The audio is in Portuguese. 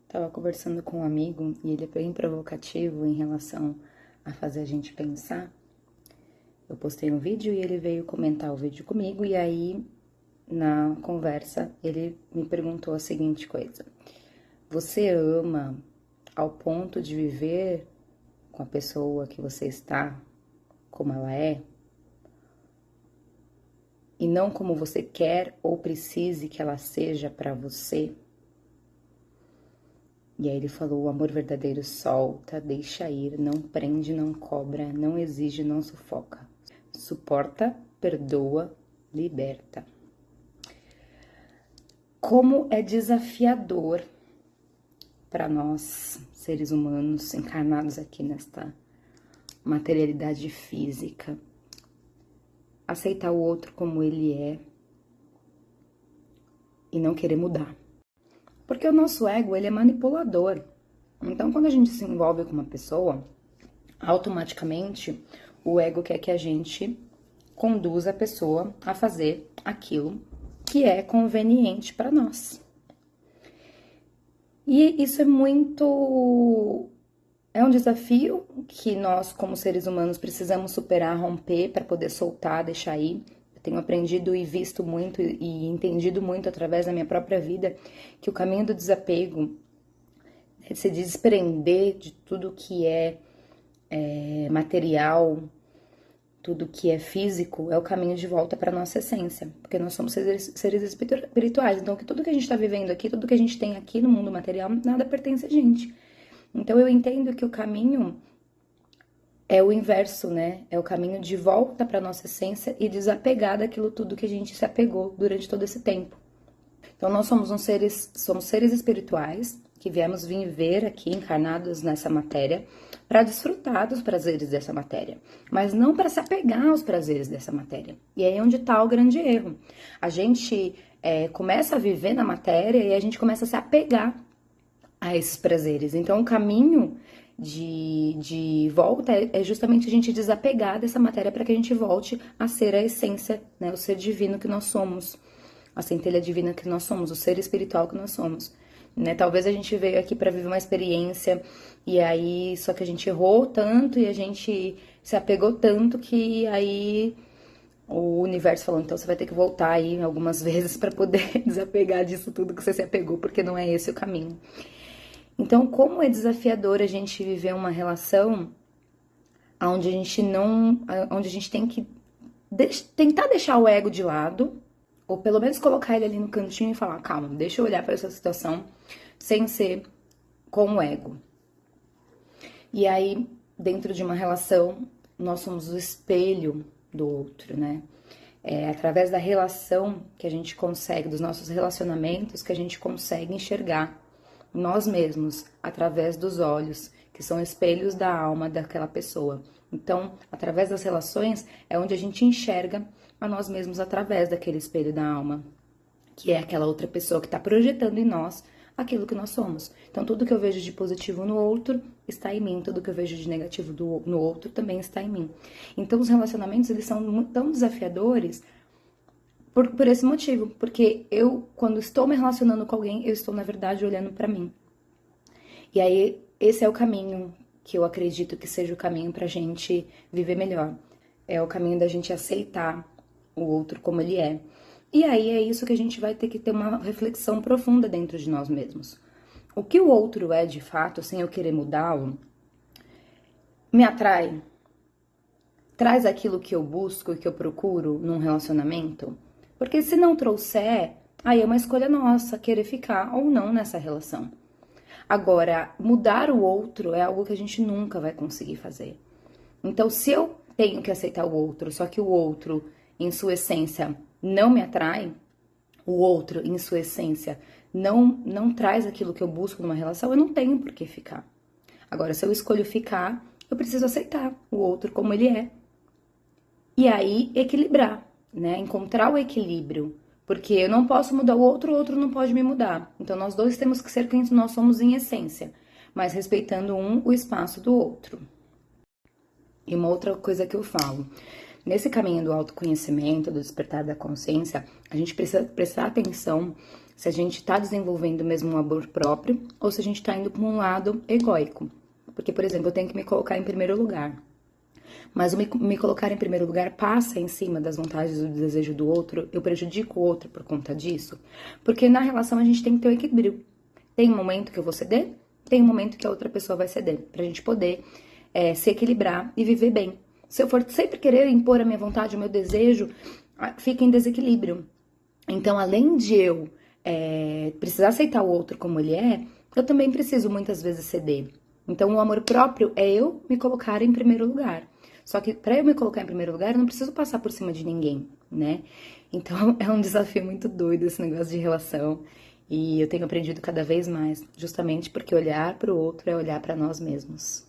Tava conversando com um amigo e ele é bem provocativo em relação a fazer a gente pensar. Eu postei um vídeo e ele veio comentar o vídeo comigo e aí na conversa ele me perguntou a seguinte coisa: você ama ao ponto de viver com a pessoa que você está como ela é e não como você quer ou precise que ela seja para você? E aí ele falou: o amor verdadeiro solta, deixa ir, não prende, não cobra, não exige, não sufoca. Suporta, perdoa, liberta. Como é desafiador para nós, seres humanos encarnados aqui nesta materialidade física, aceitar o outro como ele é e não querer mudar. Porque o nosso ego, ele é manipulador. Então, quando a gente se envolve com uma pessoa, automaticamente o ego quer que a gente conduza a pessoa a fazer aquilo que é conveniente para nós. E isso é um desafio que nós, como seres humanos, precisamos superar, romper para poder soltar, deixar ir. Eu tenho aprendido e visto muito e entendido muito através da minha própria vida que o caminho do desapego, se desprender de tudo que é material, tudo que é físico, é o caminho de volta para nossa essência, porque nós somos seres espirituais. Então, que tudo que a gente está vivendo aqui, tudo que a gente tem aqui no mundo material, nada pertence a gente. Então, eu entendo que o caminho é o inverso, né? É o caminho de volta para nossa essência e desapegar daquilo tudo que a gente se apegou durante todo esse tempo. Então, nós somos seres espirituais que viemos viver aqui encarnados nessa matéria para desfrutar dos prazeres dessa matéria, mas não para se apegar aos prazeres dessa matéria. E aí é onde está o grande erro. A gente começa a viver na matéria e a gente começa a se apegar a esses prazeres. Então, o caminho de volta é justamente a gente desapegar dessa matéria para que a gente volte a ser a essência, né? O ser divino que nós somos, a centelha divina que nós somos, o ser espiritual que nós somos. Né? Talvez a gente veio aqui para viver uma experiência e aí só que a gente errou tanto e a gente se apegou tanto que aí o universo falou: então você vai ter que voltar aí algumas vezes para poder desapegar disso tudo que você se apegou, porque não é esse o caminho. Então, como é desafiador a gente viver uma relação onde a gente não, onde a gente tem que tentar deixar o ego de lado, ou pelo menos colocar ele ali no cantinho e falar: calma, deixa eu olhar para essa situação sem ser com o ego. E aí, dentro de uma relação, nós somos o espelho do outro, né? É através da relação que a gente consegue, dos nossos relacionamentos, que a gente consegue enxergar nós mesmos através dos olhos, que são espelhos da alma daquela pessoa. Então, através das relações é onde a gente enxerga a nós mesmos através daquele espelho da alma, que é aquela outra pessoa que está projetando em nós aquilo que nós somos. Então, tudo que eu vejo de positivo no outro está em mim, tudo que eu vejo de negativo no outro também está em mim. Então, os relacionamentos, eles são tão desafiadores por esse motivo, porque eu, quando estou me relacionando com alguém, eu estou, na verdade, olhando para mim. E aí, esse é o caminho que eu acredito que seja o caminho pra gente viver melhor. É o caminho da gente aceitar o outro como ele é. E aí é isso que a gente vai ter que ter uma reflexão profunda dentro de nós mesmos. O que o outro é de fato, sem eu querer mudá-lo, me atrai? Traz aquilo que eu busco e que eu procuro num relacionamento? Porque se não trouxer, aí é uma escolha nossa querer ficar ou não nessa relação. Agora, mudar o outro é algo que a gente nunca vai conseguir fazer. Então, se eu tenho que aceitar o outro, só que o outro, em sua essência, não me atrai, o outro, em sua essência, não traz aquilo que eu busco numa relação, eu não tenho por que ficar. Agora, se eu escolho ficar, eu preciso aceitar o outro como ele é. E aí, equilibrar, né? Encontrar o equilíbrio. Porque eu não posso mudar o outro não pode me mudar. Então, nós dois temos que ser quem nós somos em essência, mas respeitando o espaço do outro. E uma outra coisa que eu falo: nesse caminho do autoconhecimento, do despertar da consciência, a gente precisa prestar atenção Se a gente tá desenvolvendo mesmo um amor próprio ou se a gente tá indo pra um lado egóico. Porque, por exemplo, eu tenho que me colocar em primeiro lugar. Mas o me colocar em primeiro lugar passa em cima das vontades e do desejo do outro, eu prejudico o outro por conta disso. Porque na relação a gente tem que ter o equilíbrio. Tem um momento que eu vou ceder, tem um momento que a outra pessoa vai ceder. Pra gente poder se equilibrar e viver bem. Se eu for sempre querer impor a minha vontade, o meu desejo, fica em desequilíbrio. Então, além de eu precisar aceitar o outro como ele é, eu também preciso muitas vezes ceder. Então, o amor próprio é eu me colocar em primeiro lugar. Só que para eu me colocar em primeiro lugar, eu não preciso passar por cima de ninguém, né? Então, é um desafio muito doido esse negócio de relação. E eu tenho aprendido cada vez mais, justamente porque olhar para o outro é olhar para nós mesmos.